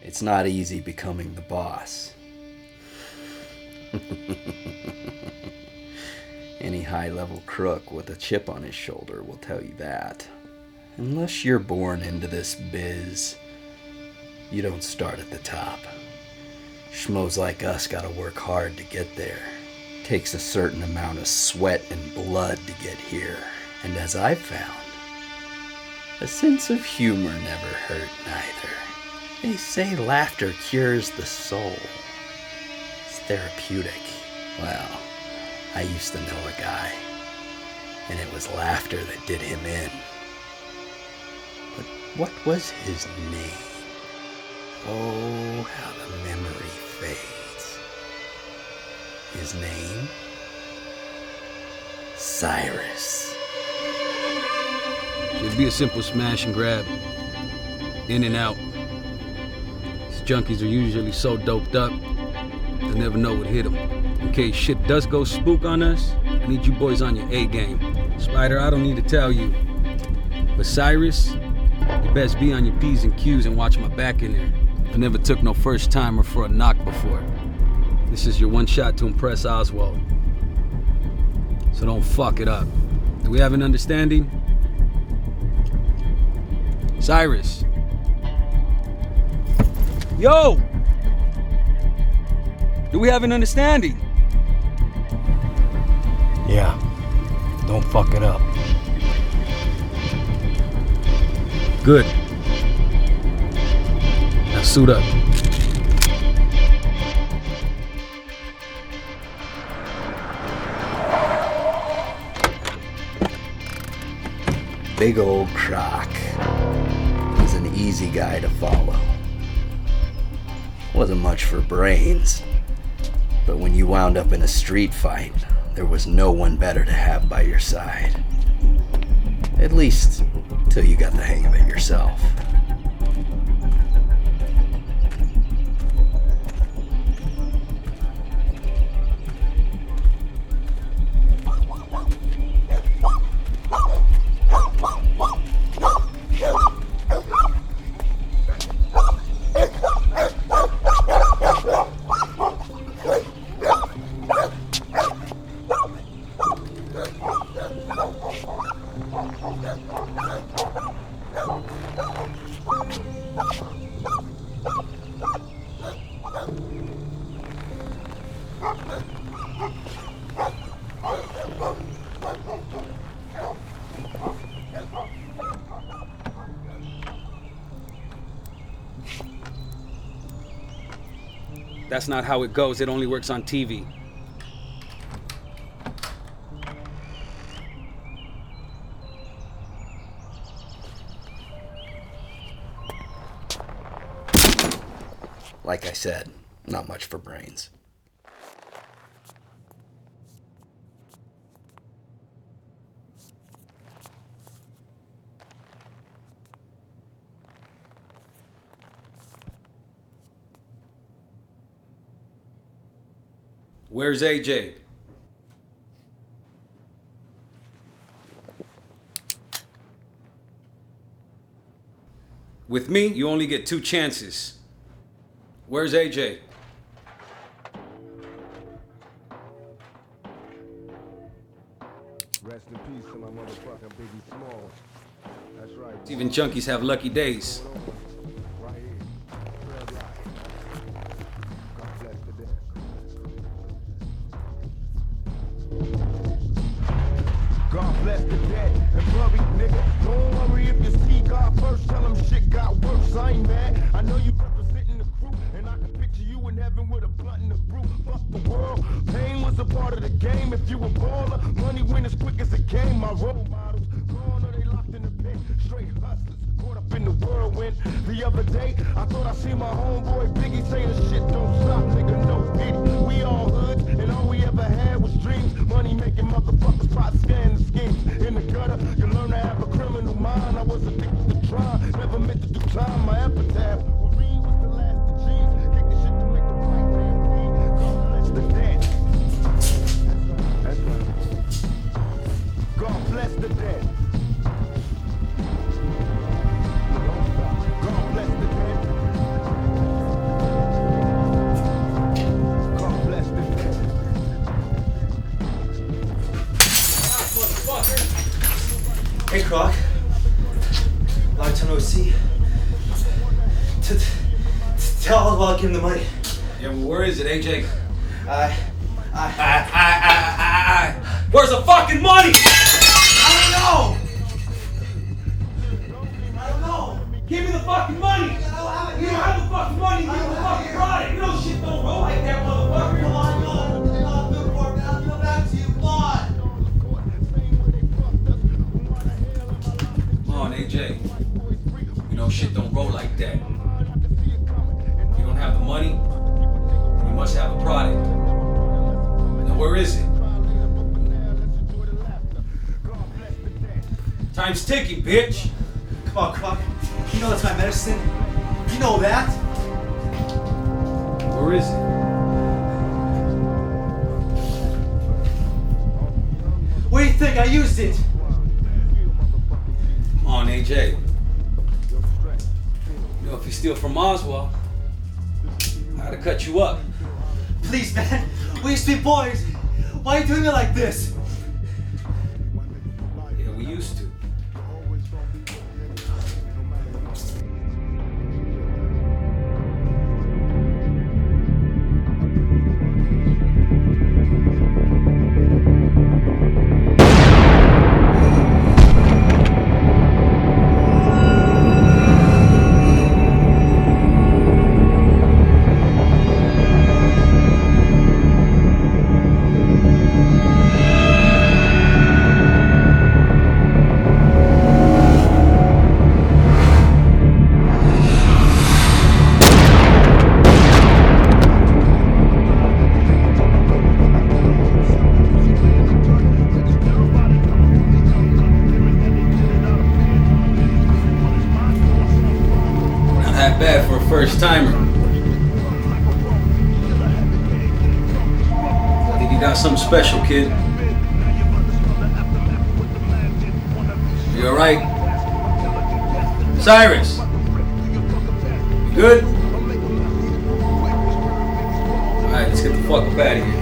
It's not easy becoming the boss. Any high-level crook with a chip on his shoulder will tell you that. Unless you're born into this biz, you don't start at the top. Schmoes like us gotta work hard to get there. Takes a certain amount of sweat and blood to get here. And as I've found, a sense of humor never hurt neither. They say laughter cures the soul. It's therapeutic. Well, I used to know a guy, and it was laughter that did him in. But what was his name? Oh, how the memory fades. His name? Cyrus. Should be a simple smash and grab. In and out. These junkies are usually so doped up, they'll never know what hit them. In case shit does go spook on us, I need you boys on your A game. Spider, I don't need to tell you. But Cyrus, you best be on your P's and Q's and watch my back in there. I never took no first timer for a knock before. This is your one shot to impress Oswald. So don't fuck it up. Do we have an understanding? Cyrus. Yo! Do we have an understanding? Yeah. Don't fuck it up. Good. Now suit up. Big old Croc was an easy guy to follow. Wasn't much for brains, but when you wound up in a street fight, there was no one better to have by your side. At least, till you got the hang of it yourself. That's not how it goes. It only works on TV. Like I said, not much for brains. Where's AJ? With me, you only get 2 chances. Where's AJ? Rest in peace to my motherfucking Biggie Smalls. That's right. Even junkies have lucky days. Right here. Red light. God bless the dead. God bless the dead and buried, nigga. Don't worry if you see God first. Tell him shit got worse. I ain't mad. I know you representing the crew, and I can picture you in heaven with a blunt and a brew. Fuck the world. Pain was a part of the game. If you a baller, money went as quick as it came. My role models gone or they locked in the pen. Straight hustlers caught up in the whirlwind. The other day, I thought I seen my homeboy Biggie saying the shit don't stop, nigga. No pity. We all hoods, and all we ever had was dreams. Money making motherfuckers pot scanning schemes. In the gutter, you learn to have a criminal mind. I was addicted to crime, never meant to do time. My epitaph, Marine was the last of G's. Kick the shit to make the right man bleed. God bless the dead. That's right. God bless the dead. Don't stop. God bless the dead. Long time no see. Tell us while I give him the money. Yeah, well, where is it, AJ? Where's the fucking money? I don't know. Give me the fucking money. You don't have the fucking money. Give me the fucking product. You know shit don't roll like that, motherfucker. Come on, I'll do it for me. I'll give it back to you. Come on. Come on, AJ. You know shit don't roll like that. You don't have the money, and you must have a product. Now where is it? Time's ticking, bitch. Come on. You know that's my medicine. You know that. Where is it? What do you think? I used it. Come on, AJ. You know, if you steal from Oswald, I gotta cut you up. Please, man. We used to be boys. Why are you doing it like this? Yeah, we used to. Bad for a first timer. I think you got something special, kid. You alright? Cyrus! You good? Alright, let's get the fuck up out of here.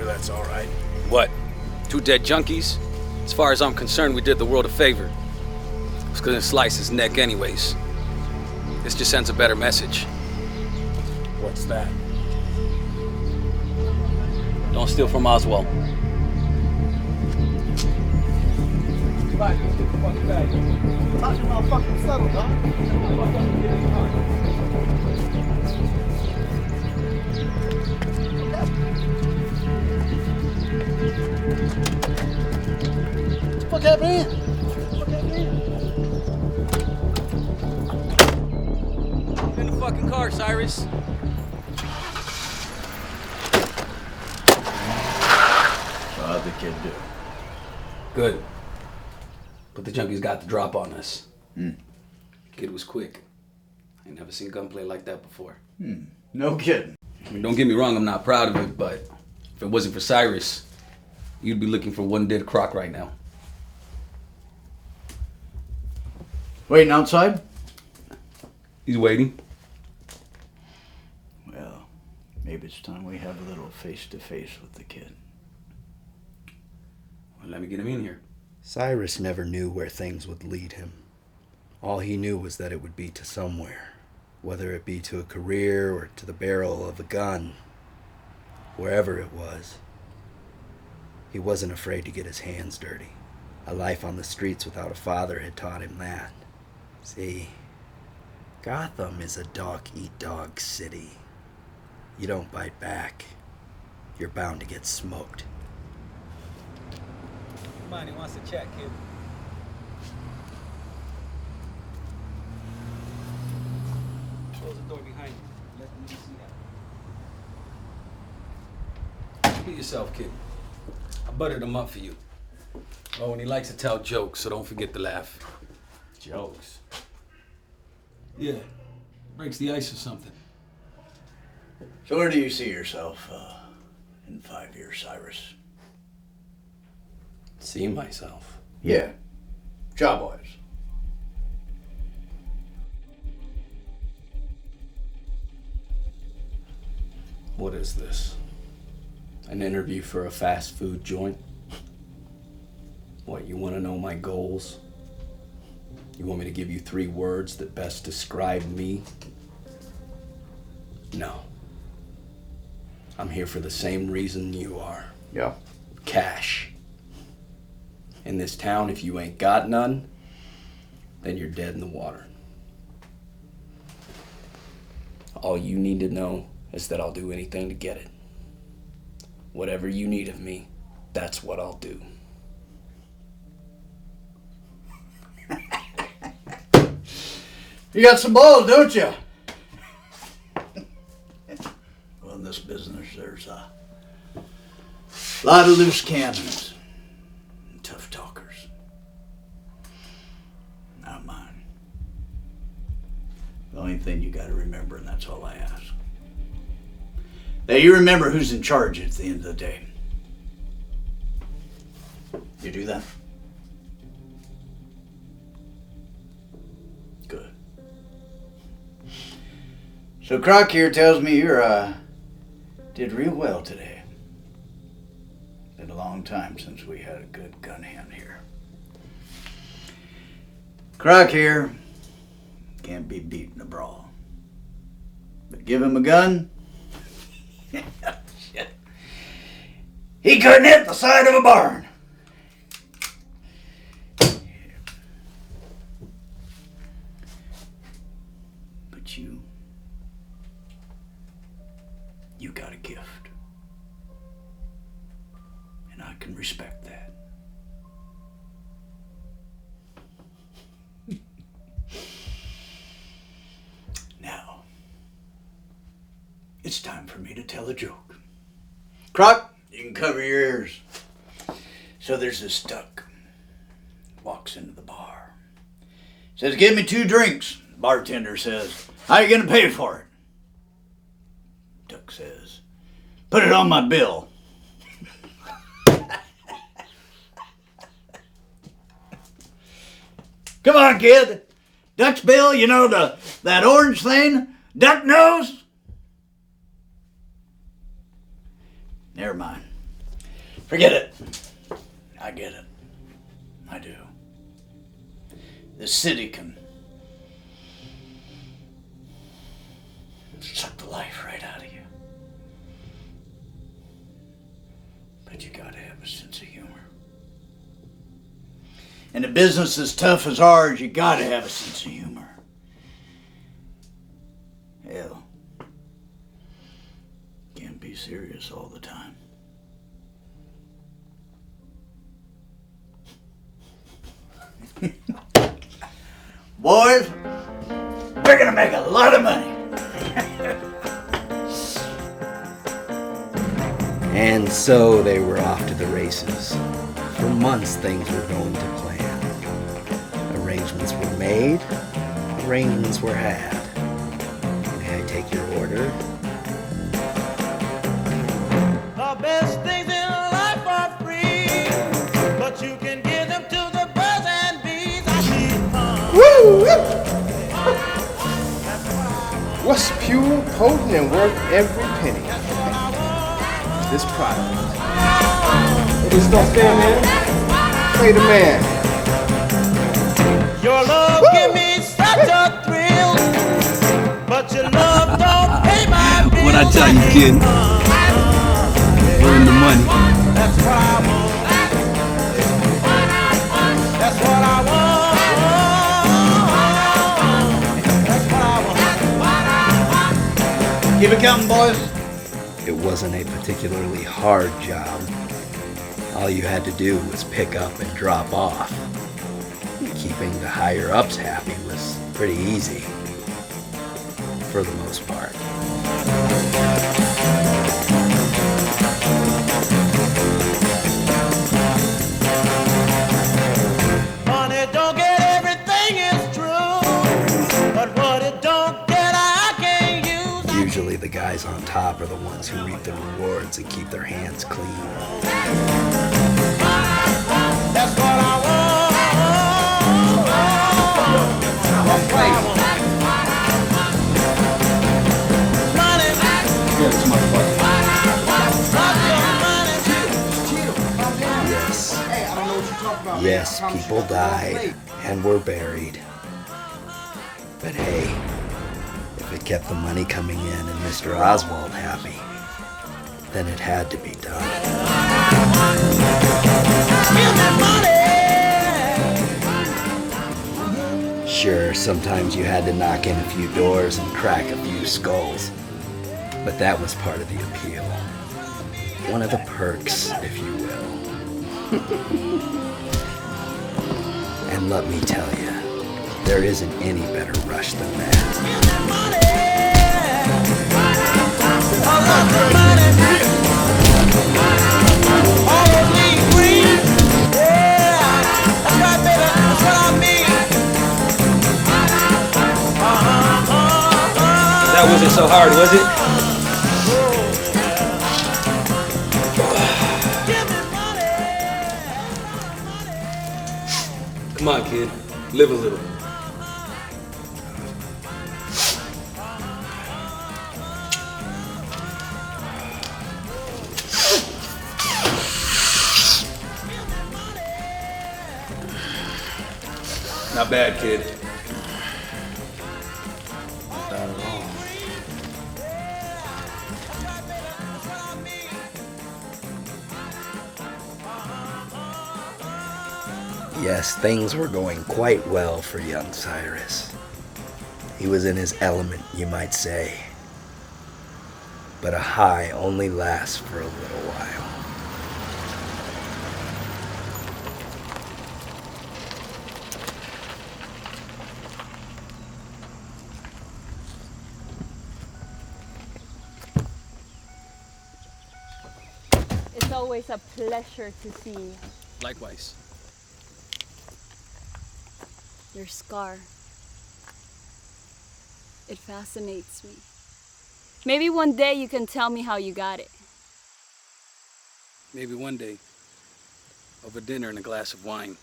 That's all right. What? Two dead junkies? As far as I'm concerned, we did the world a favor. I was gonna slice his neck anyways. This just sends a better message. What's that? Don't steal from Oswald. Right, let's get the fuck back. Talk your motherfucking settle, What happened here? Get in the fucking car, Cyrus. How'd the kid do? Good. But the junkies got the drop on us. Kid was quick. I ain't never seen gunplay like that before. No kidding. I mean, don't get me wrong, I'm not proud of it, but if it wasn't for Cyrus, you'd be looking for one dead croc right now. Waiting outside? He's waiting. Well, maybe it's time we have a little face-to-face with the kid. Well, let me get him in here. Cyrus never knew where things would lead him. All he knew was that it would be to somewhere, whether it be to a career or to the barrel of a gun. Wherever it was, he wasn't afraid to get his hands dirty. A life on the streets without a father had taught him that. See, Gotham is a dog-eat-dog city. You don't bite back, you're bound to get smoked. Come on, he wants to chat, kid. Close the door behind you. Let me see that. Be yourself, kid. I buttered him up for you. Oh, and he likes to tell jokes, so don't forget to laugh. Jokes? Yeah. Breaks the ice or something. So where do you see yourself in 5 years, Cyrus? See myself. Yeah. Job-wise. What is this? An interview for a fast food joint? What, you want to know my goals? You want me to give you 3 words that best describe me? No. I'm here for the same reason you are. Yeah. Cash. In this town, if you ain't got none, then you're dead in the water. All you need to know is that I'll do anything to get it. Whatever you need of me, that's what I'll do. You got some balls, don't you? Well, in this business, there's a lot of loose cannons and tough talkers. Not mine. The only thing you got to remember, and that's all I ask, that you remember who's in charge at the end of the day. You do that? Good. So Croc here tells me you did real well today. Been a long time since we had a good gun hand here. Croc here can't be beat in a brawl. But give him a gun, shit, he couldn't hit the side of a barn. But you got a gift. And I can respect that. Now, it's time for me to tell a joke. Croc, you can cover your ears. So there's this duck. Walks into the bar. Says, give me 2 drinks. Bartender says, how you gonna pay for it? Duck says, put it on my bill. Come on, kid. Duck's bill, you know that orange thing? Duck nose? Never mind. Forget it. I get it. I do. The city can suck the life right out of you. But you gotta have a sense of humor. In a business as tough as ours, you gotta have a sense of humor. Hell, can't be serious all the time. Boys, we're gonna make a lot of money. And so they were off to the races. For months things were going to plan. Arrangements were made, arrangements were had. May I take your order? The best things in life are free, but you can give them to the birds and bees. What's pure, potent, and worth every penny? This product. Just don't stand there. Play the man. Your love give me such a thrill, but your love don't pay my bills. What I tell you, kid? Earn the money. That's what I want. That's what I want. That's what I want. Keep it coming, boys. It wasn't a particularly hard job. All you had to do was pick up and drop off. Keeping the higher-ups happy was pretty easy, for the most part. Money don't get everything, it's true, but what it don't get, I can't use. Usually the guys on top are the ones who reap the rewards and keep their hands clean. That's what I want. That's what I want. Money. Yeah, it's my fuck. Yes, people died and were buried. But hey, if it kept the money coming in and Mr. Oswald happy, then it had to be done. Sure, sometimes you had to knock in a few doors and crack a few skulls, but that was part of the appeal. One of the perks, if you will. And let me tell you, there isn't any better rush than that. That wasn't so hard, was it? Come on, kid. Live a little. Not bad, kid. Not bad at all. Yes, things were going quite well for young Cyrus. He was in his element, you might say. But a high only lasts for a little while. It's always a pleasure to see you. Likewise. Your scar. It fascinates me. Maybe one day you can tell me how you got it. Maybe one day. Over dinner and a glass of wine.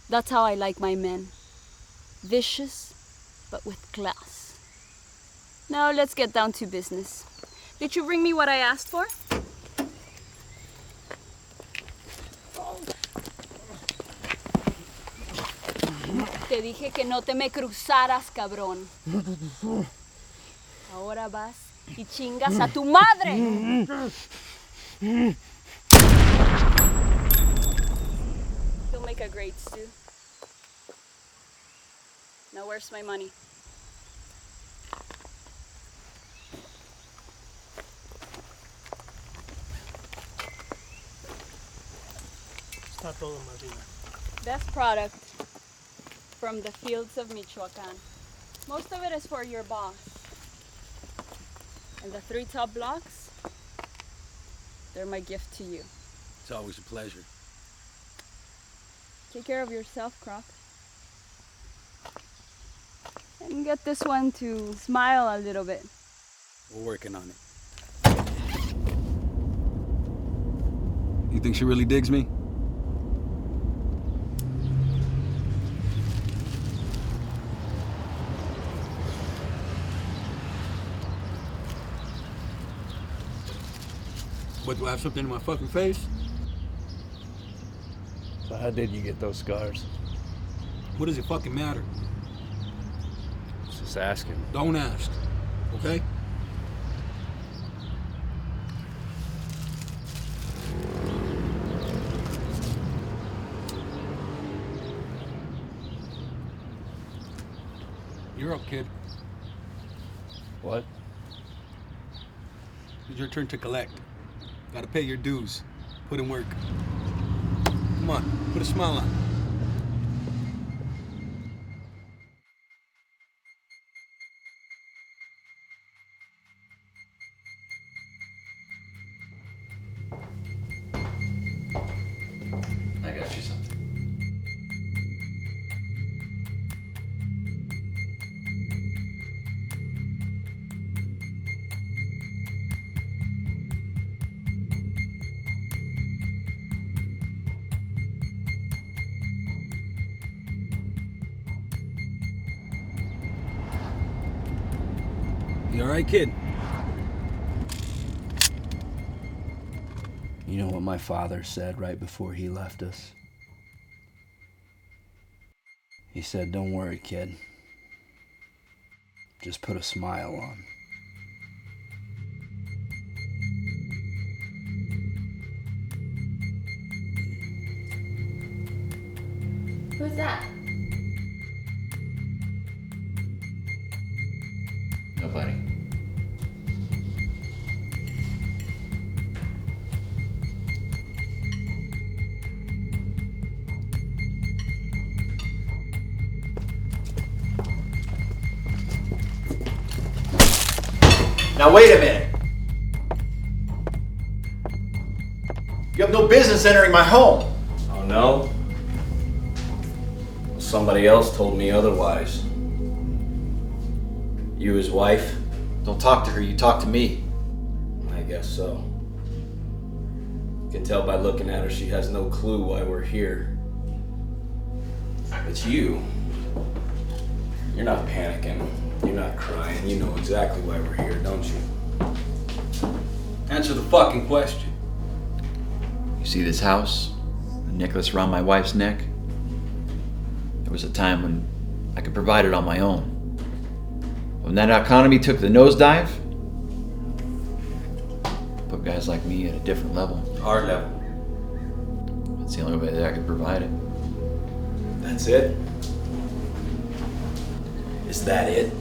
That's how I like my men. Vicious, but with class. Now let's get down to business. Did you bring me what I asked for? Te dije que no te me cruzaras, cabrón. Ahora vas y chingas a tu madre. You'll make a great stew. Now where's my money? Está todo, Martina. Best product from the fields of Michoacan. Most of it is for your boss. And the 3 top blocks, they're my gift to you. It's always a pleasure. Take care of yourself, Croc. And get this one to smile a little bit. We're working on it. You think she really digs me? What, do I have something in my fucking face? So how did you get those scars? What does it fucking matter? Just asking. Don't ask, okay? You're up, kid. What? It's your turn to collect. Gotta pay your dues. Put in work. Come on, put a smile on. I got you something. You all right, kid? You know what my father said right before he left us? He said, "Don't worry, kid. Just put a smile on." Who's that? Nobody. Now wait a minute. You have no business entering my home. Oh no? Well, somebody else told me otherwise. You his wife? Don't talk to her, you talk to me. I guess so. You can tell by looking at her she has no clue why we're here. It's you. You're not panicking. You're not crying. You know exactly why we're here, don't you? Answer the fucking question. You see this house? The necklace around my wife's neck? There was a time when I could provide it on my own. When that economy took the nosedive, put guys like me at a different level. Our level. That's the only way that I could provide it. That's it? Is that it?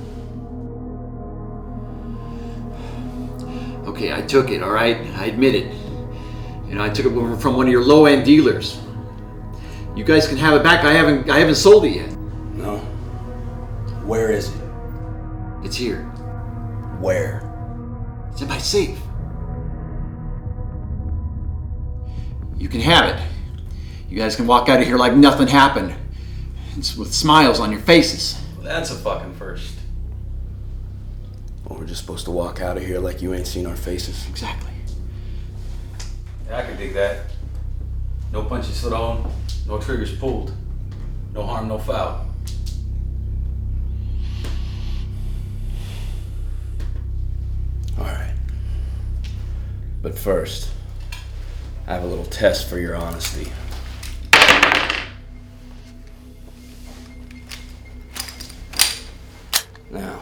Okay, I took it, all right? I admit it. You know, I took it from one of your low-end dealers. You guys can have it back. I haven't sold it yet. No. Where is it? It's here. Where? It's in my safe. You can have it. You guys can walk out of here like nothing happened. It's with smiles on your faces. Well, that's a fucking first. Well, we're just supposed to walk out of here like you ain't seen our faces. Exactly. Yeah, I can dig that. No punches thrown, no triggers pulled. No harm, no foul. All right. But first, I have a little test for your honesty. Now,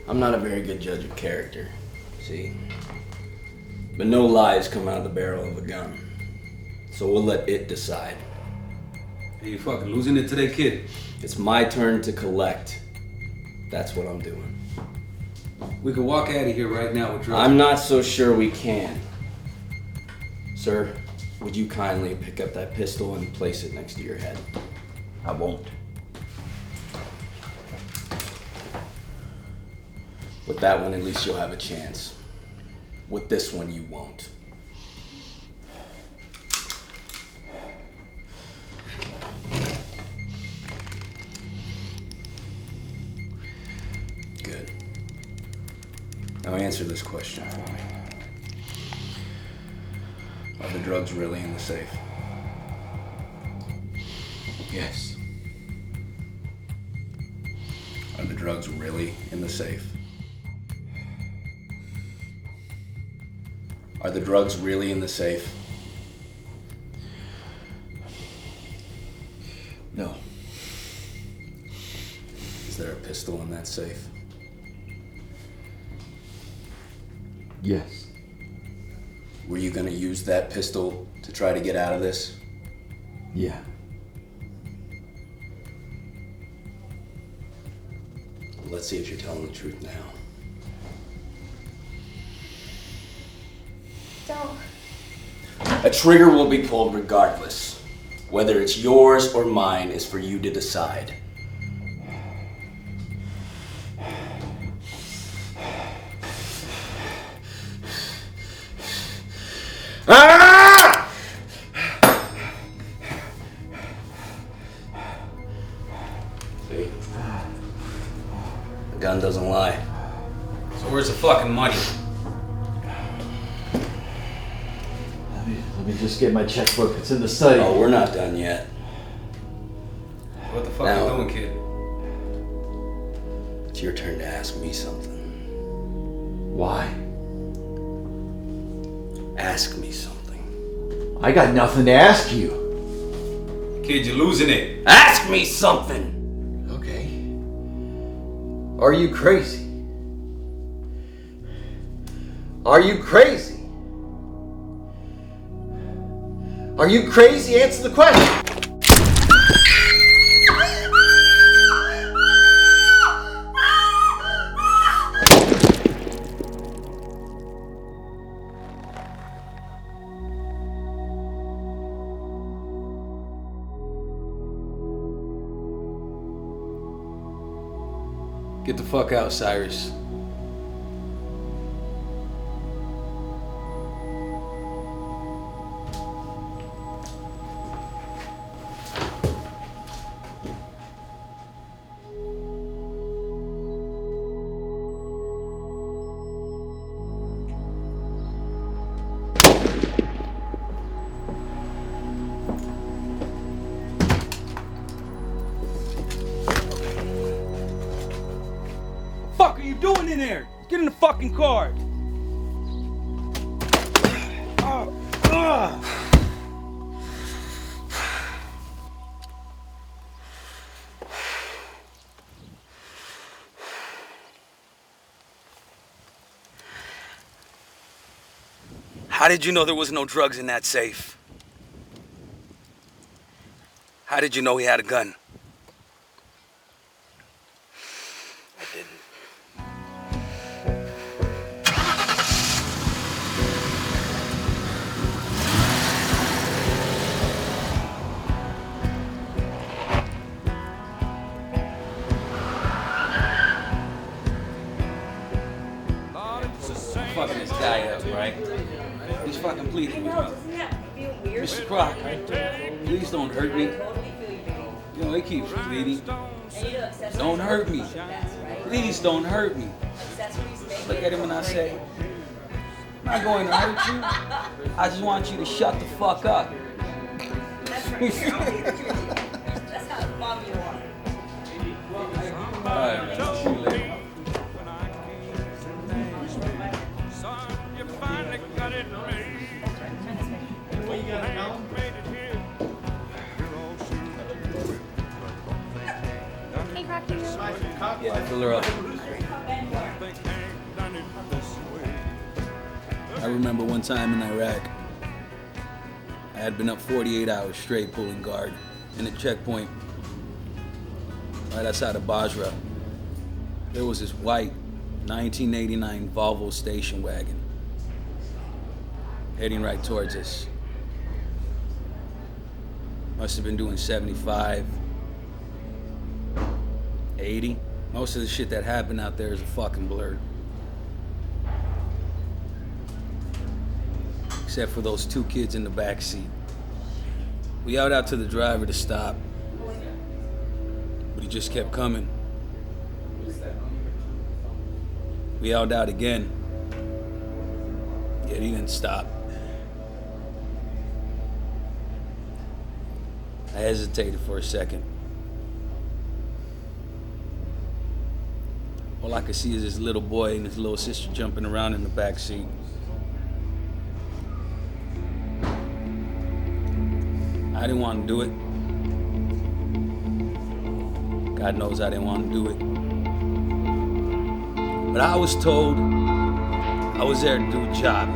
I'm not a very good judge of character, see? But no lies come out of the barrel of a gun. So we'll let it decide. Hey, you fucking losing it today, kid? It's my turn to collect. That's what I'm doing. We could walk out of here right now with drugs. I'm not so sure we can. Sir, would you kindly pick up that pistol and place it next to your head? I won't. With that one, at least you'll have a chance. With this one, you won't. Good. Now answer this question for me. Are the drugs really in the safe? Yes. Are the drugs really in the safe? Are the drugs really in the safe? No. Is there a pistol in that safe? Yes. Were you gonna use that pistol to try to get out of this? Yeah. Let's see if you're telling the truth now. Don't. A trigger will be pulled regardless. Whether it's yours or mine is for you to decide. Ah! See? The gun doesn't lie. So where's the fucking money? Let me just get my checkbook. It's in the study. Oh, we're not done yet. What the fuck Now- you doing, kid? It's your turn to ask me something. Why? Ask me something. I got nothing to ask you. Kid, Kid, you're losing it. Ask me something! Okay. Are you crazy? Are you crazy? Are you crazy? Answer the question. Get the fuck out, Cyrus. Fuck are you doing in there? Get in the fucking car. How did you know there was no drugs in that safe? How did you know he had a gun? I didn't. Fucking this guy up, right? He's fucking pleading with me. Mr. Croc, please don't hurt me. You know, he keeps pleading. Don't hurt me. Please don't hurt me. Look at him and I say, I'm not going to hurt you. I just want you to shut the fuck up. That's how mom you are. Alright, man. See you later. Hey, Croc, can you Yeah, fill her up. I remember one time in Iraq, I had been up 48 hours straight pulling guard in a checkpoint right outside of Basra. There was this white 1989 Volvo station wagon heading right towards us. Must have been doing 75, 80. Most of the shit that happened out there is a fucking blur. Except for those two kids in the back seat. We yelled out to the driver to stop, but he just kept coming. We yelled out again, yet he didn't stop. I hesitated for a second. All I could see is this little boy and his little sister jumping around in the back seat. I didn't want to do it. God knows I didn't want to do it. But I was told I was there to do a job.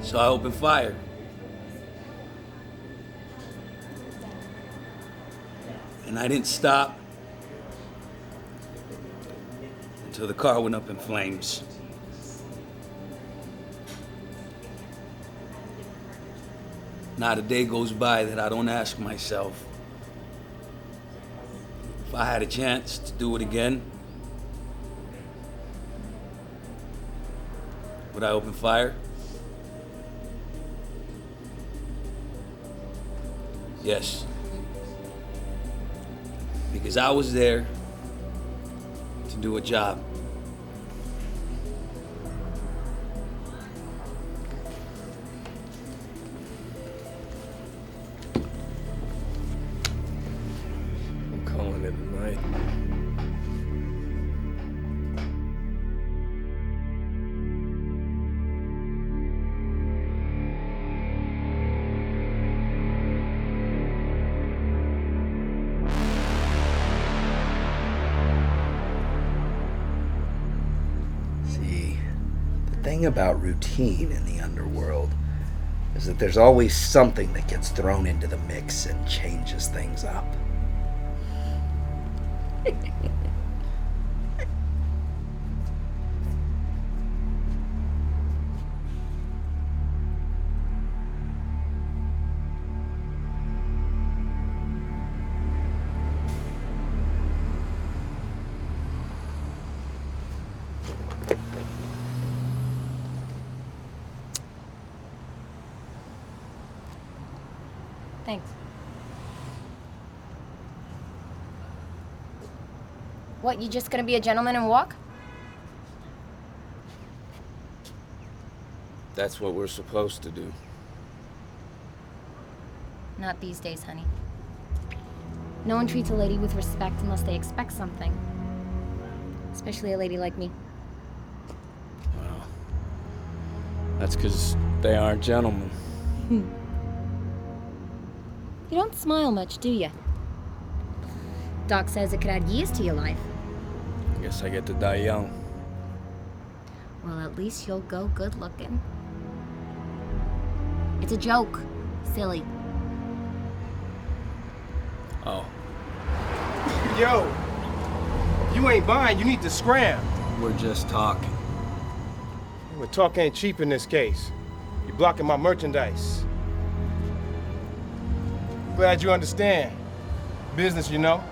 So I opened fire. And I didn't stop until the car went up in flames. Not a day goes by that I don't ask myself, if I had a chance to do it again, would I open fire? Yes. Because I was there to do a job. I'm calling it a night. thing about routine in the underworld is that there's always something that gets thrown into the mix and changes things up. Thanks. What, you just gonna be a gentleman and walk? That's what we're supposed to do. Not these days, honey. No one treats a lady with respect unless they expect something. Especially a lady like me. Well, that's because they aren't gentlemen. You don't smile much, do you? Doc says it could add years to your life. I guess I get to die young. Well, at least you'll go good looking. It's a joke. Silly. Oh. Yo, if you ain't buying, you need to scram. We're just talking. Well, talk ain't cheap in this case. You're blocking my merchandise. Glad you understand. Business, you know.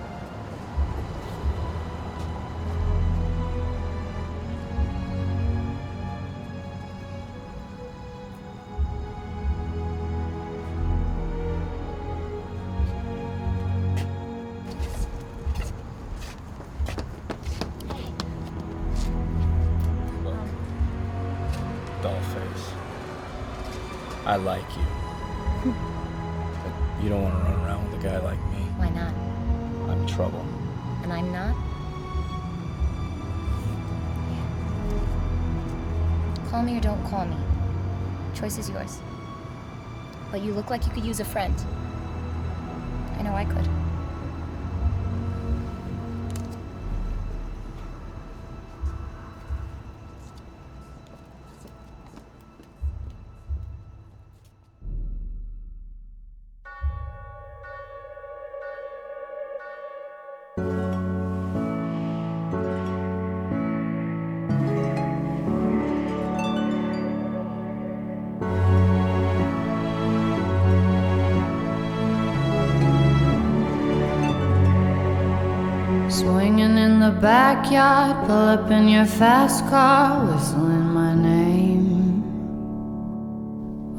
Dollface. I like you. But you don't want to run around with a guy like me. Why not? I'm trouble. And I'm not? Yeah. Call me or don't call me. Choice is yours. But you look like you could use a friend. I know I could. Swinging in the backyard, pull up in your fast car, whistling my name.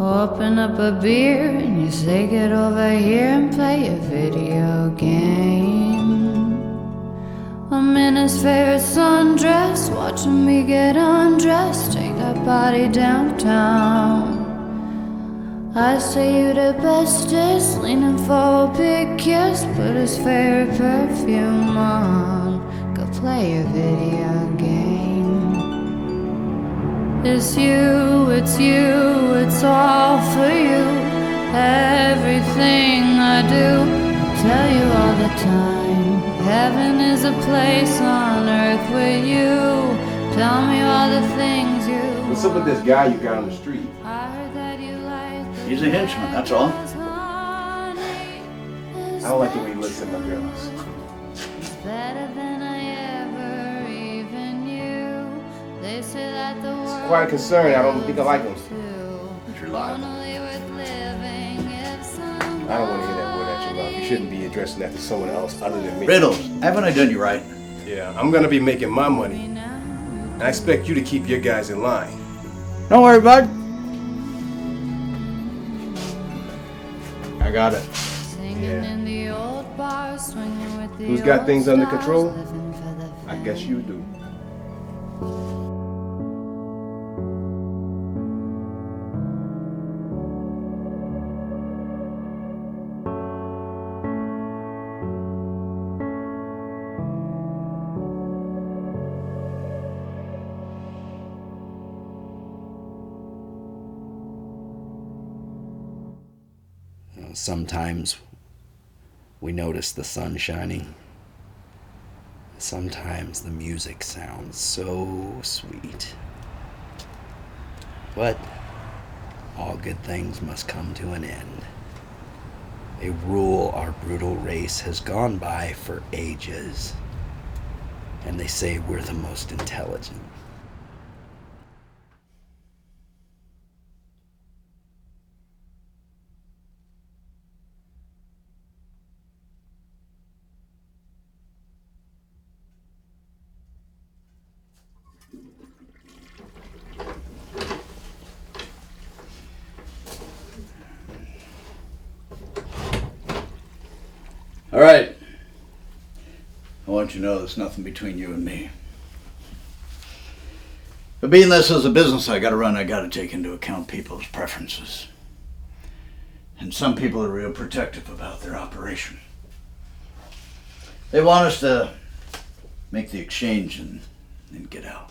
Open up a beer and you say get over here and play a video game. I'm in his favorite sundress, watching me get undressed, take that body downtown. I say you the bestest, leaning for a big kiss, put his favorite perfume on, go play a video game. It's you, it's all for you. Everything I do, I tell you all the time. Heaven is a place on earth with you. Tell me all the things you. What's up with this guy you got on the street? He's a henchman, that's all. I don't like the way he looks at my girls. Better than I ever even knew. They say that the world It's quite a concern. I don't think I like him. You're lying. I don't want to hear that word at your mouth. You shouldn't be addressing that to someone else other than me. Riddles, haven't I done you right? Yeah, I'm gonna be making my money. And I expect you to keep your guys in line. Don't worry, bud. I got it. Who's got things under control? I guess you do. Sometimes we notice the sun shining. Sometimes the music sounds so sweet. But all good things must come to an end. A rule our brutal race has gone by for ages. And they say we're the most intelligent. All right. I want you to know there's nothing between you and me. But being this is a business I gotta run, I gotta take into account people's preferences. And some people are real protective about their operation. They want us to make the exchange and get out.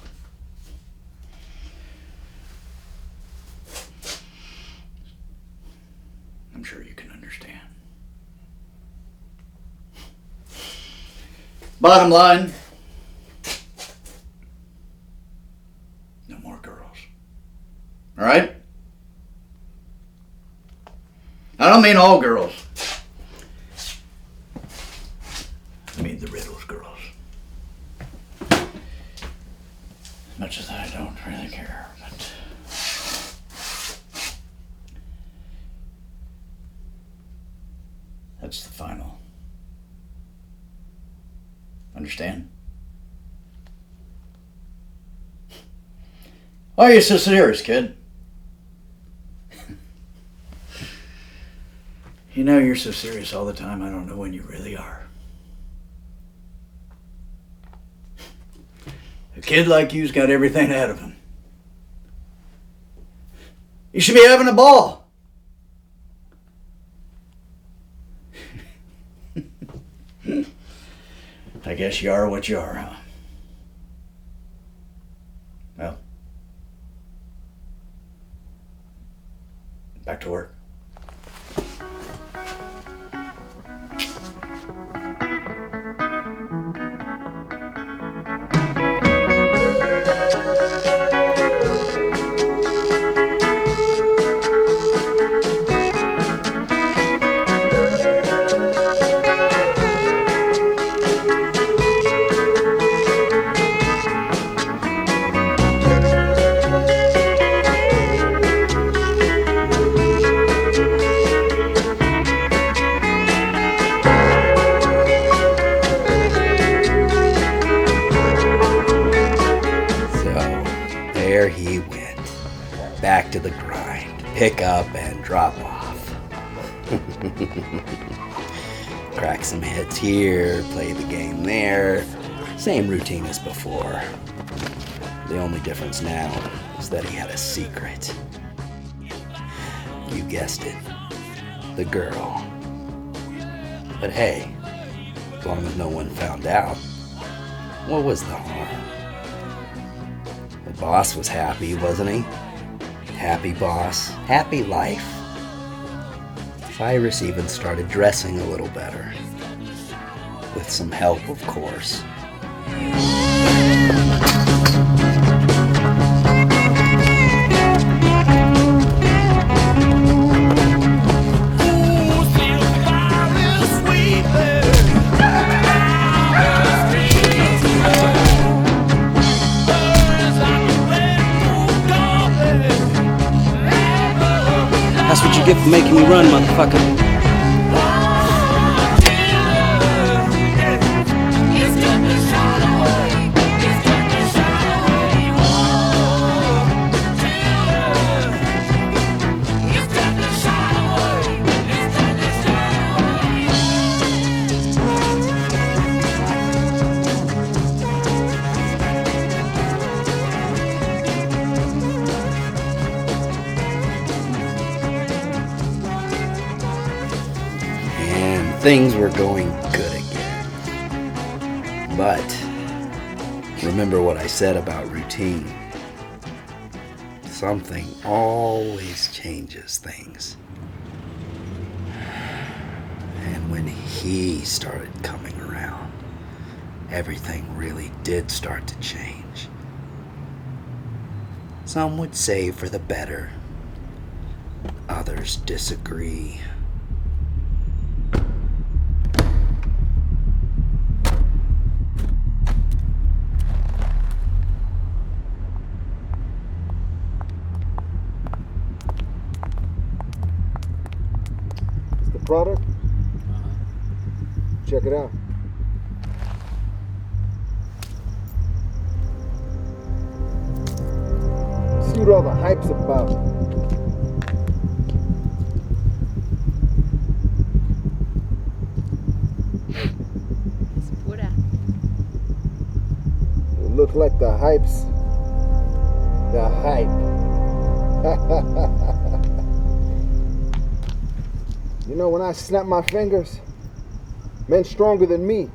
I'm sure you can understand. Bottom line, no more girls. All right? I don't mean all girls. I mean the Riddles girls. As much as I don't really care, but that's the final. Understand? Why are you so serious, kid? You know you're so serious all the time, I don't know when you really are. A kid like you's got everything ahead of him. You should be having a ball. I guess you are what you are, huh? Well, back to work. There he went, back to the grind, pick up and drop off. Crack some hits here, play the game there, same routine as before. The only difference now is that he had a secret. You guessed it, the girl. But hey, as long as no one found out, what was the harm? The boss was happy, wasn't he? Happy boss, happy life. Cyrus even started dressing a little better. With some help, of course. That's what you get for making me run, motherfucker. Things were going good again. But remember what I said about routine. Something always changes things. And when he started coming around, everything really did start to change. Some would say for the better. Others disagree. It's the product? Check it out. See what all the hype's about. It look like the hype's the hype. You know, when I snap my fingers, men stronger than me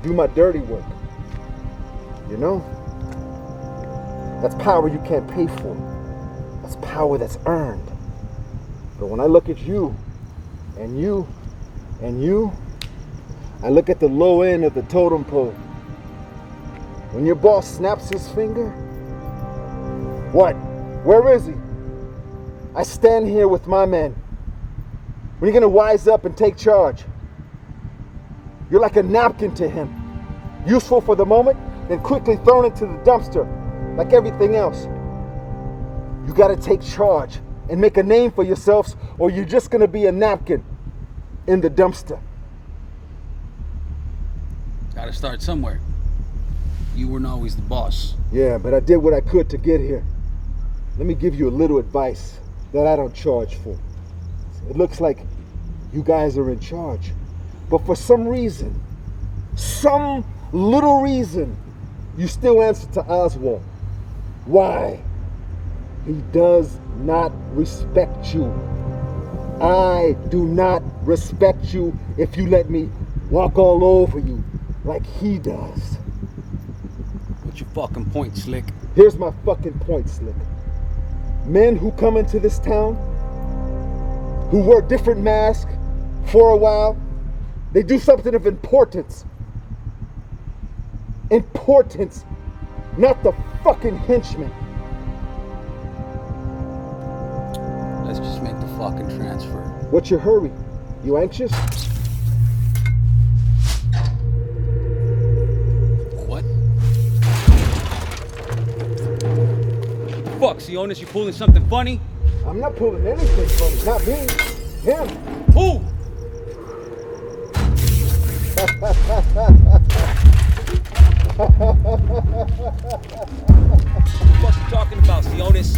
do my dirty work. You know? That's power you can't pay for. That's power that's earned. But when I look at you, and you, and you, I look at the low end of the totem pole. When your boss snaps his finger, what? Where is he? I stand here with my men. When are you gonna wise up and take charge? You're like a napkin to him. Useful for the moment, then quickly thrown into the dumpster, like everything else. You gotta take charge and make a name for yourselves, or you're just gonna be a napkin in the dumpster. Gotta start somewhere. You weren't always the boss. Yeah, but I did what I could to get here. Let me give you a little advice that I don't charge for. It looks like you guys are in charge, but for some reason, some little reason, you still answer to Oswald. Why? He does not respect you. I do not respect you if you let me walk all over you like he does. What's your fucking point, Slick? Here's my fucking point, Slick. Men who come into this town, who wear different masks for a while, they do something of importance. Importance, not the fucking henchman. Let's just make the fucking transfer. What's your hurry? You anxious? What? Fuck, Sionis, you pulling something funny? I'm not pulling anything funny. Not me. Him. Who? What the fuck you talking about, Sionis?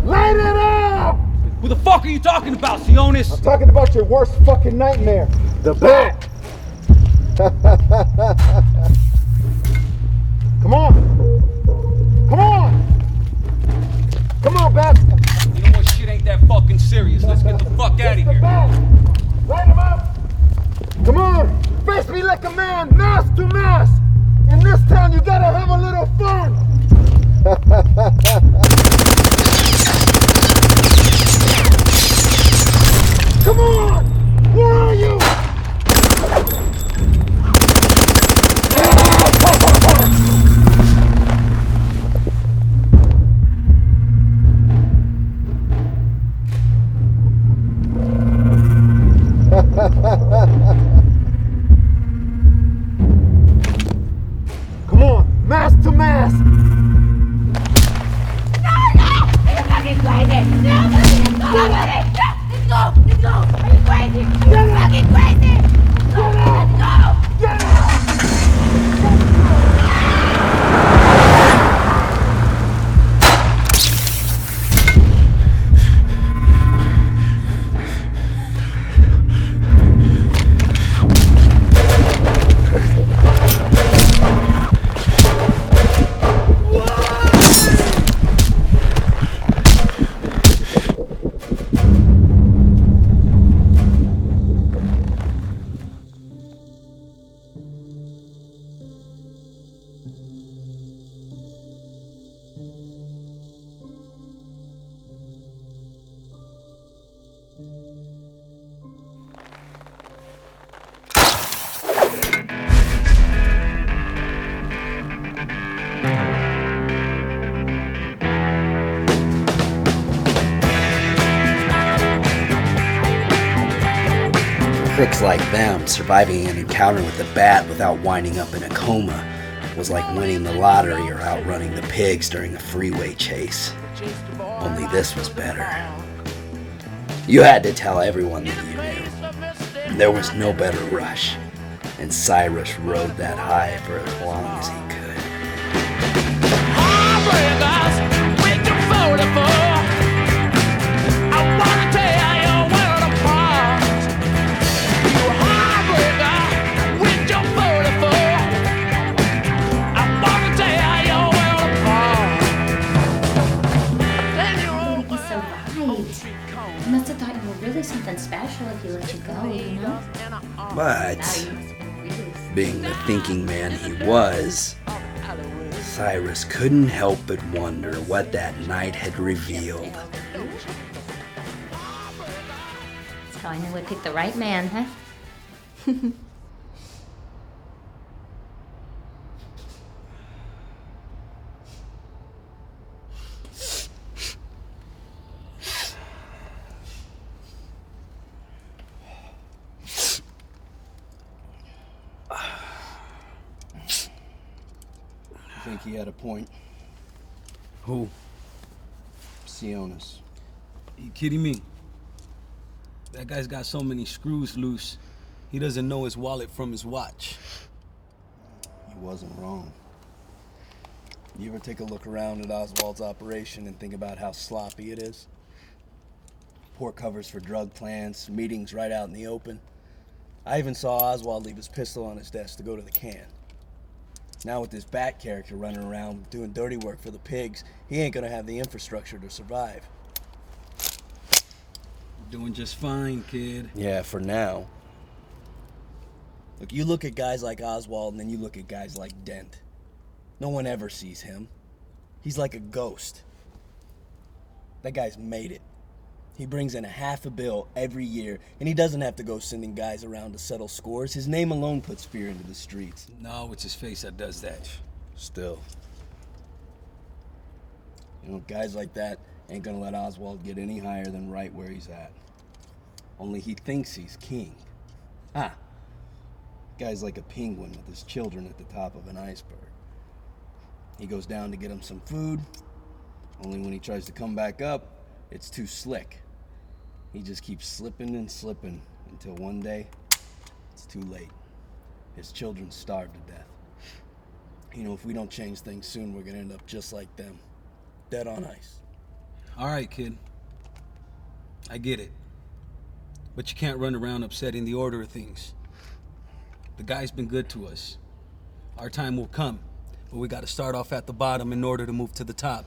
Light it up! Who the fuck are you talking about, Sionis? I'm talking about your worst fucking nightmare. The Bat! Come on! Come on! Come on, Bat! You know what, shit ain't that fucking serious. Let's get the fuck out of here. Light him up! Come on! Face me like a man, mask to mask! In this town, you gotta have a little fun! Come on! Where are you? Come on, mask to mask! Crooks like them surviving an encounter with the bat without winding up in a coma was like winning the lottery or outrunning the pigs during a freeway chase. Only this was better. You had to tell everyone that you knew. There was no better rush, and Cyrus rode that high for as long as he could. I must have thought you were really something special if he let you go, you know? But, being the thinking man he was, Cyrus couldn't help but wonder what that night had revealed. So I knew I picked the right man, huh? I think he had a point. Who? Sionis. You kidding me? That guy's got so many screws loose, he doesn't know his wallet from his watch. He wasn't wrong. You ever take a look around at Oswald's operation and think about how sloppy it is? Poor covers for drug plans, meetings right out in the open. I even saw Oswald leave his pistol on his desk to go to the can. Now with this Bat character running around doing dirty work for the pigs, he ain't gonna have the infrastructure to survive. Doing just fine, kid. Yeah, for now. Look, you look at guys like Oswald and then you look at guys like Dent. No one ever sees him. He's like a ghost. That guy's made it. He brings in $500 million every year, and he doesn't have to go sending guys around to settle scores. His name alone puts fear into the streets. No, it's his face that does that. Still. You know, guys like that ain't gonna let Oswald get any higher than right where he's at. Only he thinks he's king. Guy's like a penguin with his children at the top of an iceberg. He goes down to get him some food, only when he tries to come back up, it's too slick. He just keeps slipping and slipping until one day, it's too late. His children starve to death. You know, if we don't change things soon, we're gonna end up just like them. Dead on ice. All right, kid. I get it. But you can't run around upsetting the order of things. The guy's been good to us. Our time will come, but we gotta start off at the bottom in order to move to the top.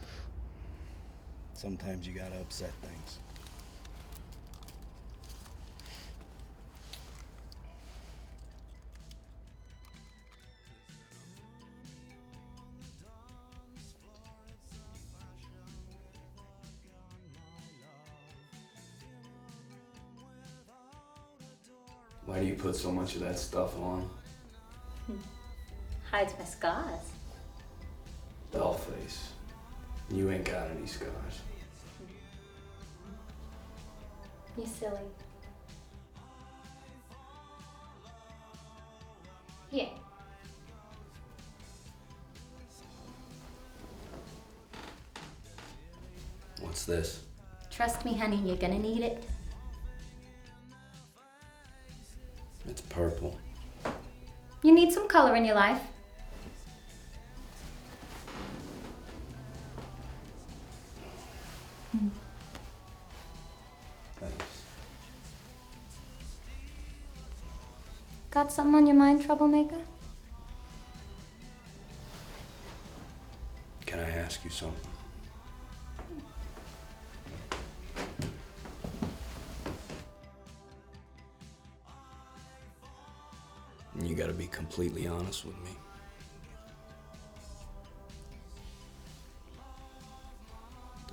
Sometimes you gotta upset things. Why do you put so much of that stuff on? Hides my scars. Dollface. You ain't got any scars. You silly. Here. What's this? Trust me, honey, you're gonna need it. It's purple. You need some color in your life. Thanks. Got something on your mind, troublemaker? Can I ask you something? You gotta be completely honest with me.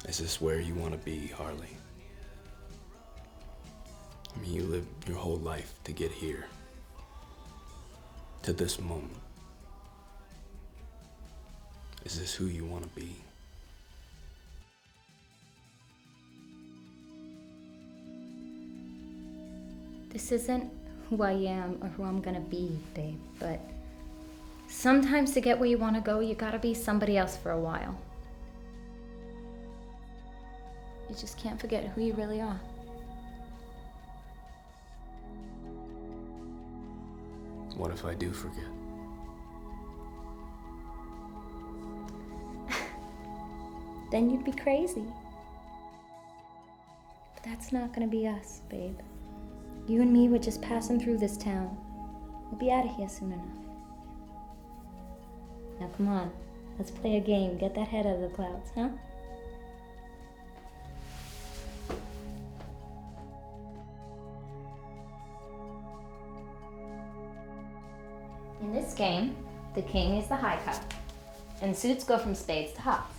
Is this where you want to be, Harley? I mean, you lived your whole life to get here. To this moment. Is this who you want to be? This isn't who I am or who I'm gonna be, babe, but sometimes to get where you wanna go, you gotta be somebody else for a while. You just can't forget who you really are. What if I do forget? Then you'd be crazy. But that's not gonna be us, babe. You and me, we're just passing through this town. We'll be out of here soon enough. Now come on, let's play a game. Get that head out of the clouds, huh? In this game, the king is the high cup, and suits go from spades to hearts.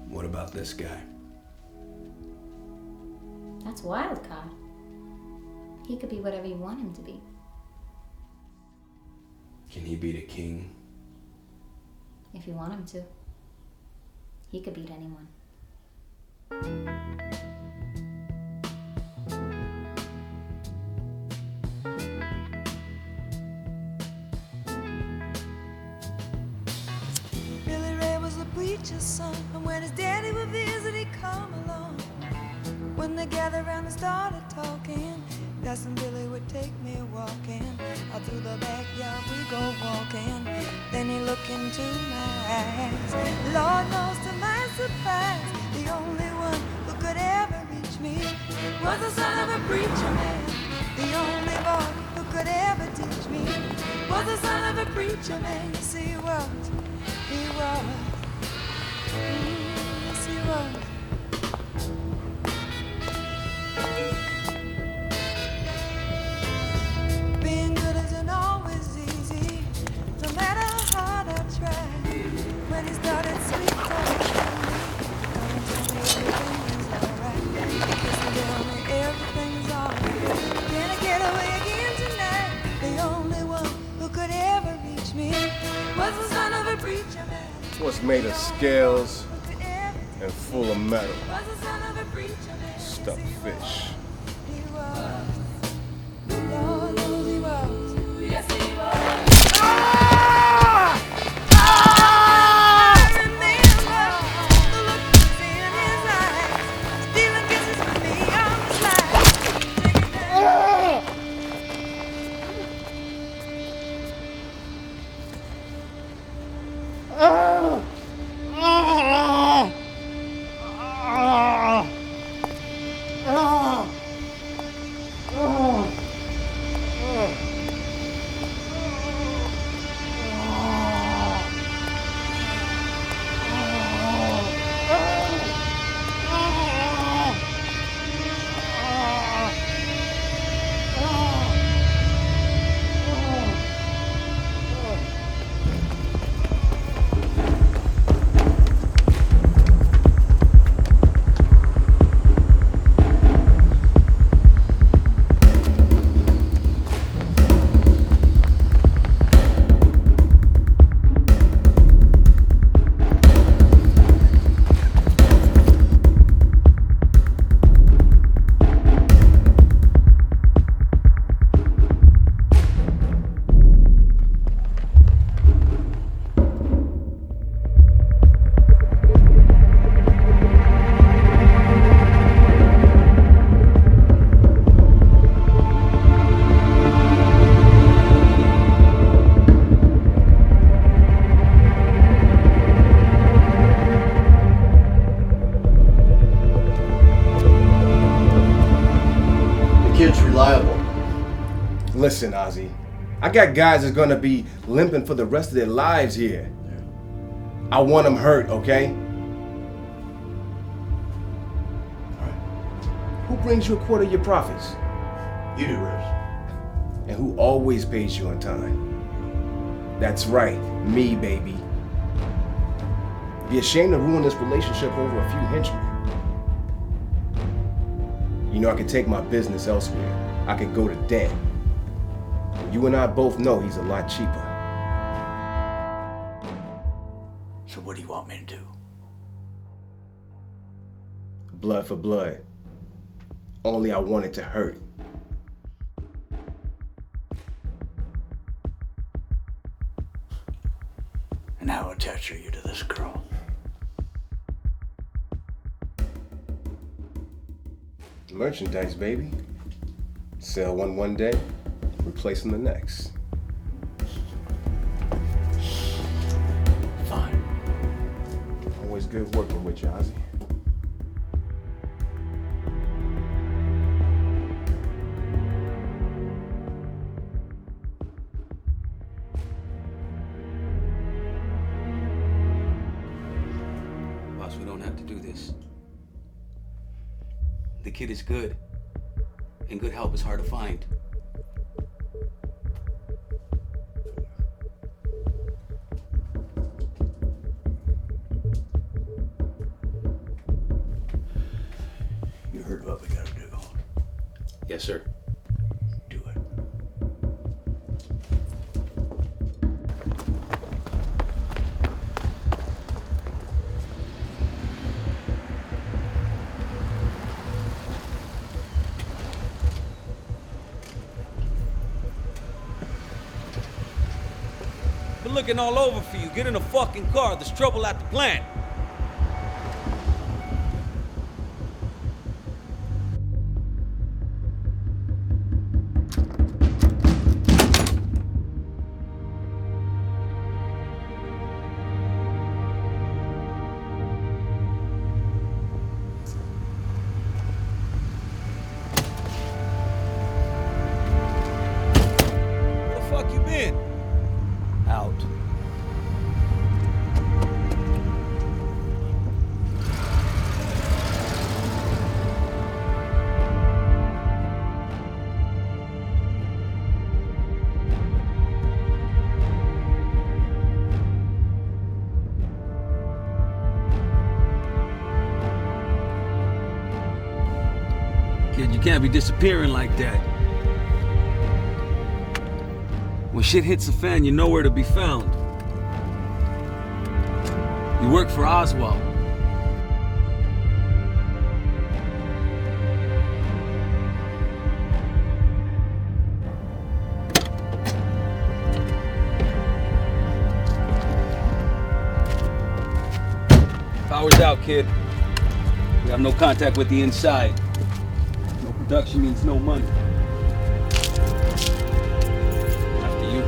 What about this guy? That's wild card. He could be whatever you want him to be. Can he beat a king? If you want him to. He could beat anyone. Billy Ray was a preacher's son, and when his daddy would visit, he'd come along. When they gathered around and started talking, that's when Billy would take me walking. Out through the backyard we go walking. Then he looked into my eyes. Lord knows to my surprise, the only one who could ever reach me was the son of a preacher man. The only boy who could ever teach me was the son of a preacher man. Yes, he was. He was. Yes, he was. Being good isn't always easy, no matter how hard I try. When he started sweet talking to me, everything is alright. Yes, he tell me everything's alright. Can I get away again tonight? The only one who could ever reach me was the son of a preacher man. What's made of scales and full of metal? Was the son of a preacher man. Stuffed fish. He was. Lord knows he was. Yes, he was. I remember the look was in his eyes, stealing kisses from me on the slide. Listen, Ozzy, I got guys that's gonna be limping for the rest of their lives here. I want them hurt, okay? Who brings you a quarter of your profits? You do, Rose. And who always pays you on time? That's right, me, baby. Be ashamed to ruin this relationship over a few henchmen. You know, I could take my business elsewhere. I could go to Dan. You and I both know he's a lot cheaper. So what do you want me to do? blood for blood. Only I wanted to hurt. And how attached are you to this girl? Merchandise, baby. Sell one day, replace them the next. Fine. Always good working with you, Ozzy. Boss, we don't have to do this. The kid is good, and good help is hard to find. You heard what we gotta do. Yes, sir. Do it. Been looking all over for you. Get in a fucking car. There's trouble at the plant. Where the fuck you been? Out. Kid, you can't be disappearing like that. When shit hits the fan, you're nowhere to be found. You work for Oswald. Power's out, kid. We have no contact with the inside. No production means no money. After you.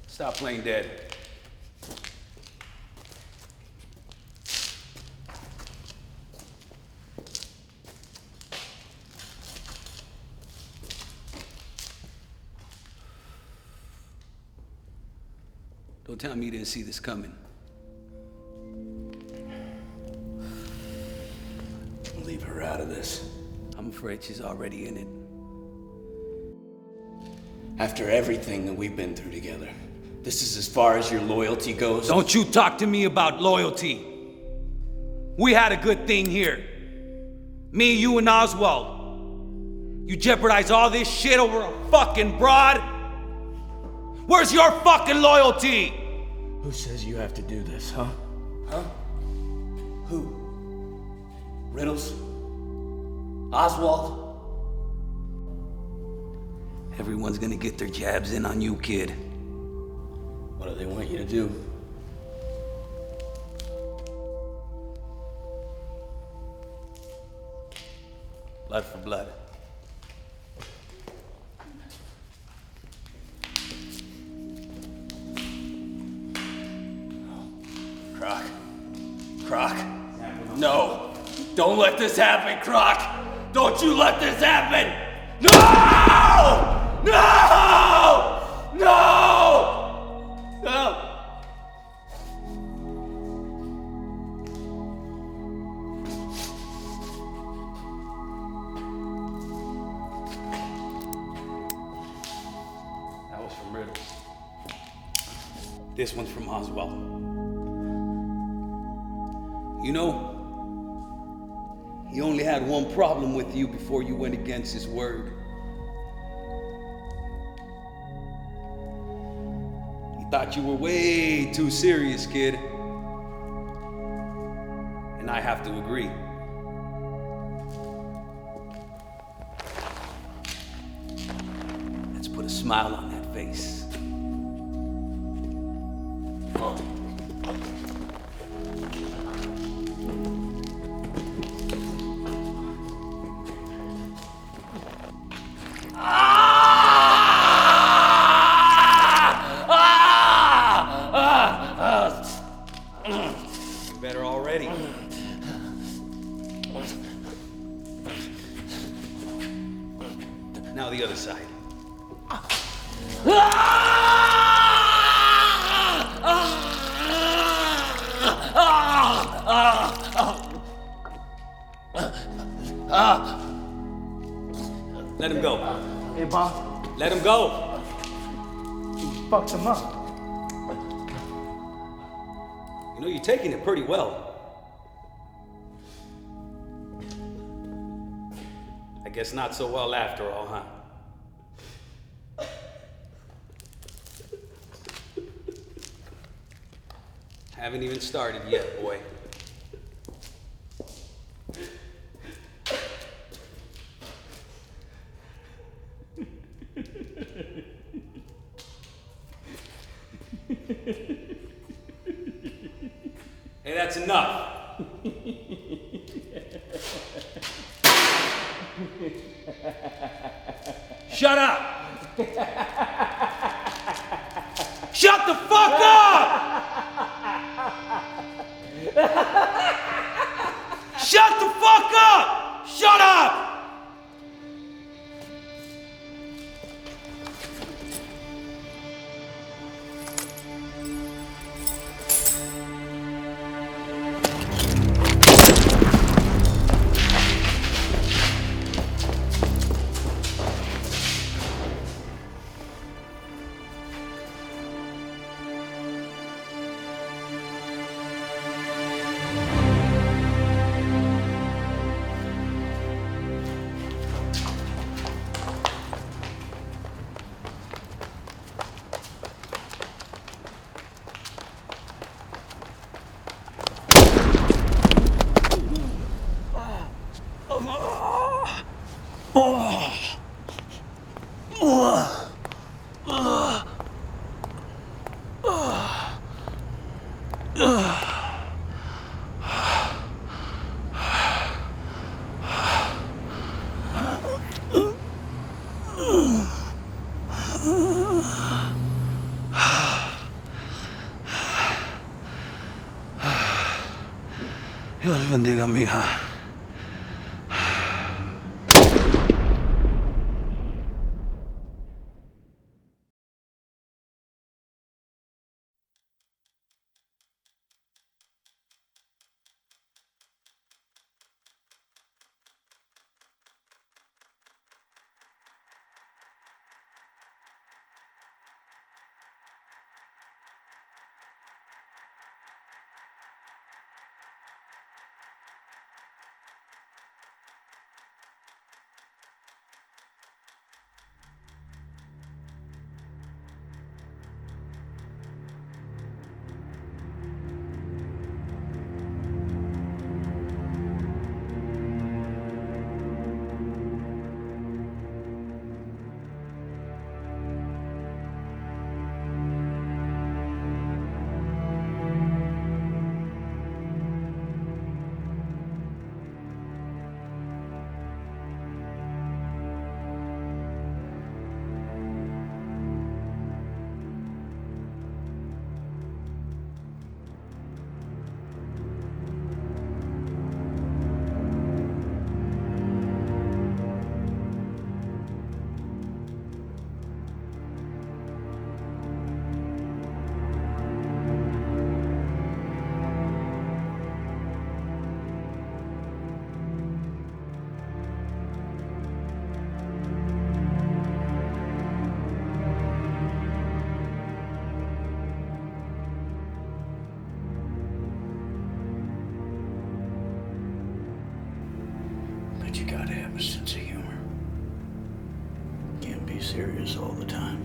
Stop playing dead. Don't tell me you didn't see this coming. Leave her out of this. I'm afraid she's already in it. After everything that we've been through together, this is as far as your loyalty goes? Don't you talk to me about loyalty. We had a good thing here. Me, you, and Oswald. You jeopardize all this shit over a fucking broad? Where's your fucking loyalty? Who says you have to do this, huh? Huh? Who? Riddles? Oswald? Everyone's gonna get their jabs in on you, kid. What do they want you to do? Blood for blood. Croc. Croc. No. Don't let this happen, Croc. Don't you let this happen. No! No! No! No! That was from This one's from Oswald. You know, he only had one problem with you before you went against his word. He thought you were way too serious, kid. And I have to agree. Let's put a smile on that face. Better already. Now the other side. Let him go. Hey, Bob. Let him go. You fucked him up. You know, you're taking it pretty well. I guess not so well after all, huh? Haven't even started yet, boy. Hey, that's enough. Shut up! Shut the fuck up! Shut the fuck up! Shut up! Dios bendiga a mi hija. this all the time.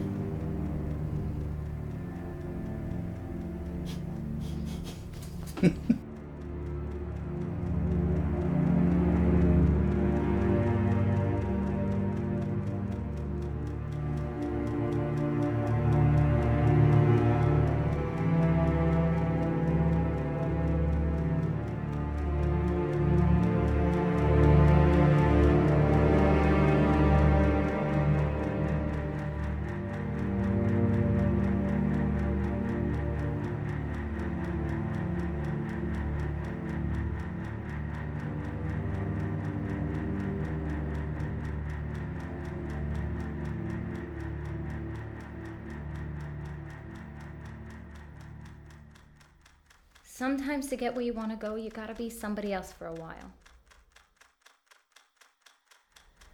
Sometimes to get where you want to go, you gotta be somebody else for a while.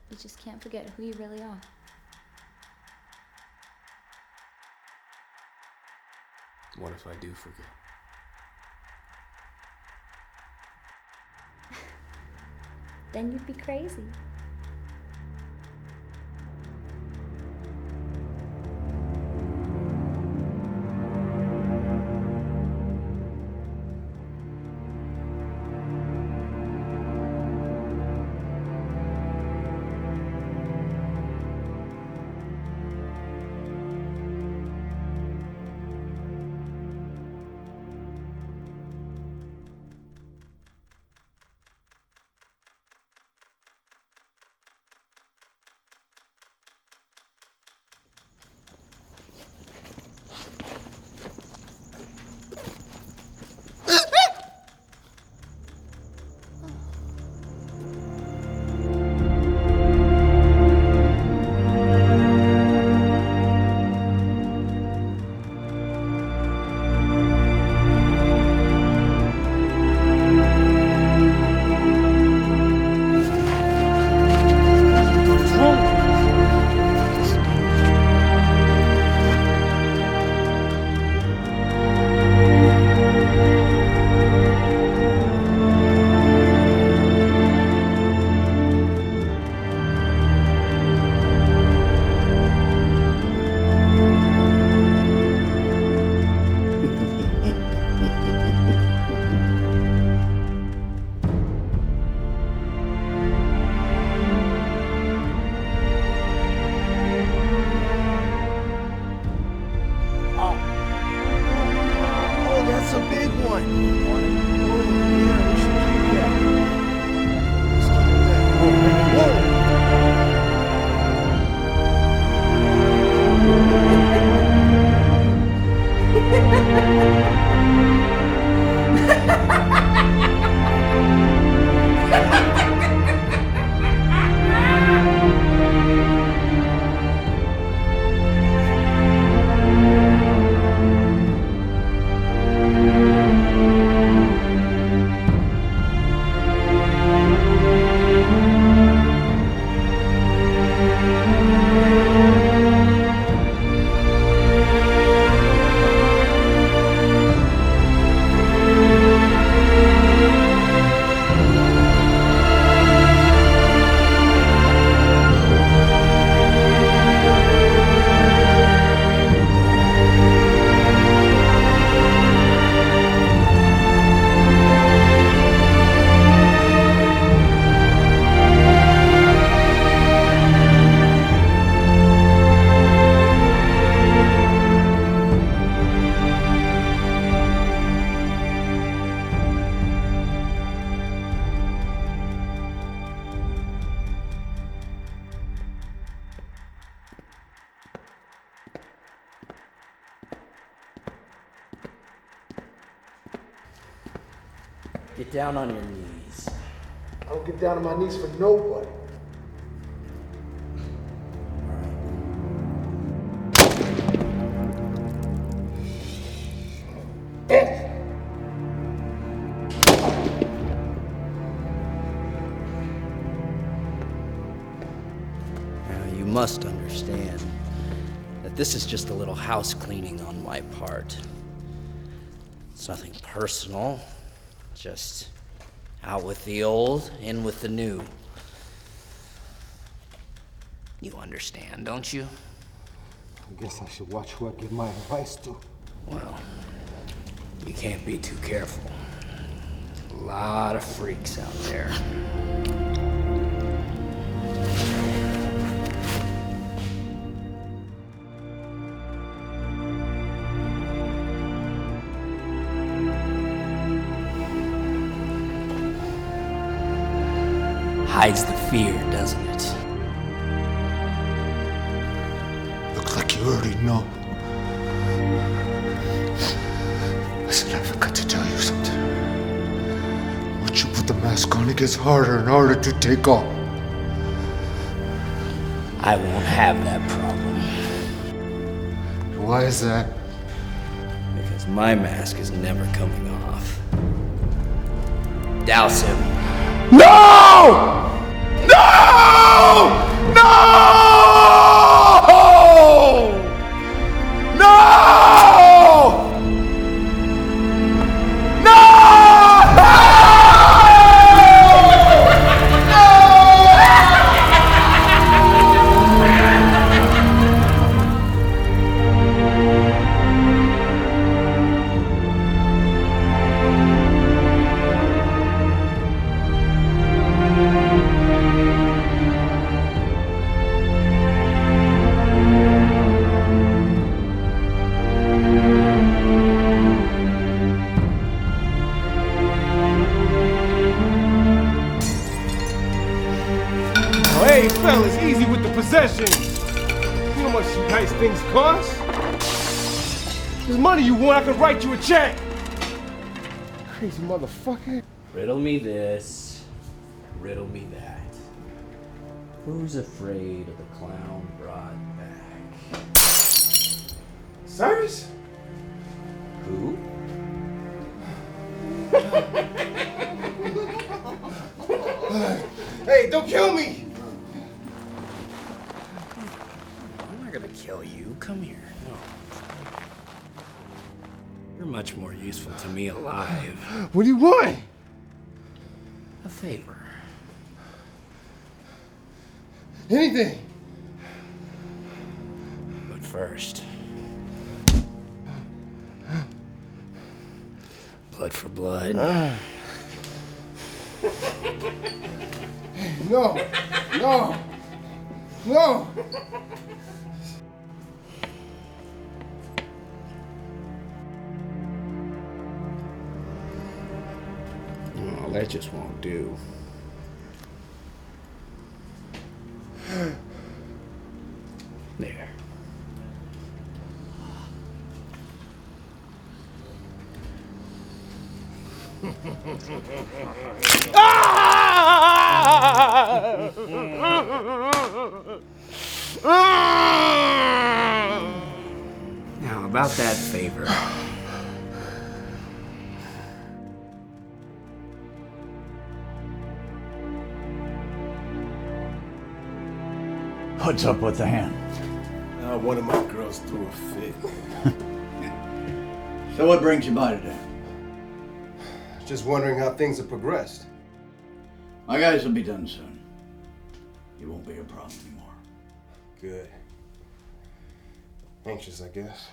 You just can't forget who you really are. What if I do forget? Then you'd be crazy. That's a big one. Oh, yeah, we should keep that. Let's keep that. Get down on your knees. I don't get down on my knees for nobody. Now, you must understand that this is just a little house cleaning on my part. It's nothing personal. Just out with the old, in with the new. You understand, don't you? I guess I should watch who I give my advice to. Well, you can't be too careful. A lot of freaks out there. Hides the fear, doesn't it? Looks like you already know. Listen, I forgot to tell you something. Once you put the mask on, it gets harder and harder to take off. I won't have that problem. Why is that? Because my mask is never coming off. Douse him. No! No! No! No! Hey, fellas, easy with the possessions. You know how much nice things cost? There's money you want, I can write you a check. Crazy motherfucker. Riddle me this, riddle me that. Who's afraid of the clown brought back? Cyrus? Who? Hey, don't kill me! I'm not gonna kill you. Come here. No. You're much more useful to me alive. What do you want? A favor. Anything. But first, blood for blood. No, no, no. Well, that just won't do. There. Now, about that favor. What's up with the hand? One of my girls threw a fit. So what brings you by today? Just wondering how things have progressed. My guys will be done soon. You won't be a problem anymore. Good. Anxious, I guess.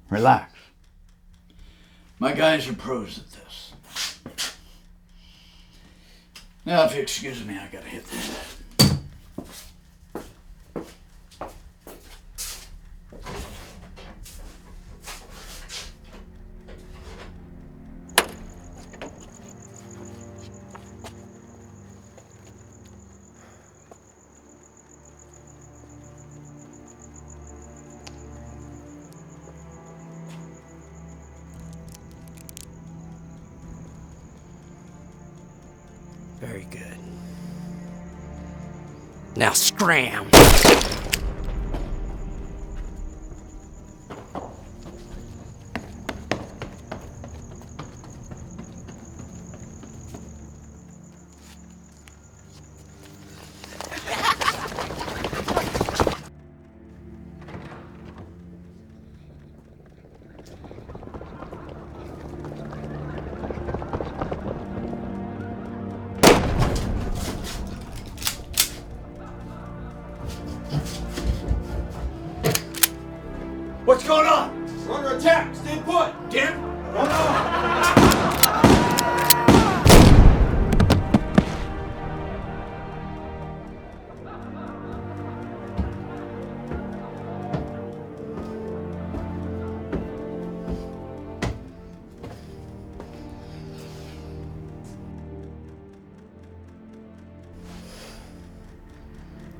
Relax. My guys are pros at this. Now, if you excuse me, I gotta hit this. Very good. Now scram! going on? We're under attack. Stay put. Dim?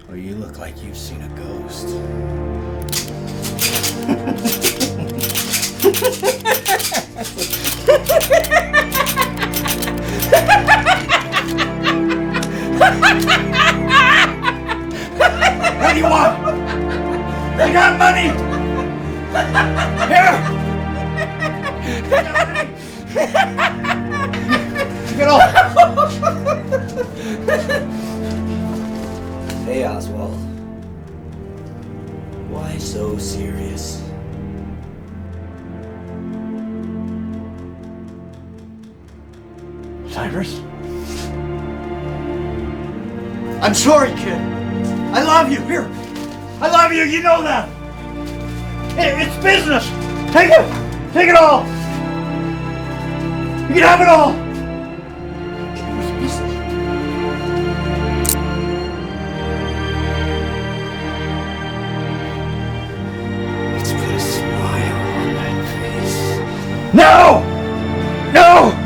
Well, you look like you've seen a ghost. What do you want? I got money! Here! I got money! Get off! Hey, Oswald. Why so serious? Cyrus? I'm sorry, kid. I love you. Here. I love you. You know that. It's business. Take it. Take it all. You can have it all. It was business. Let's put a smile on that face. No! No!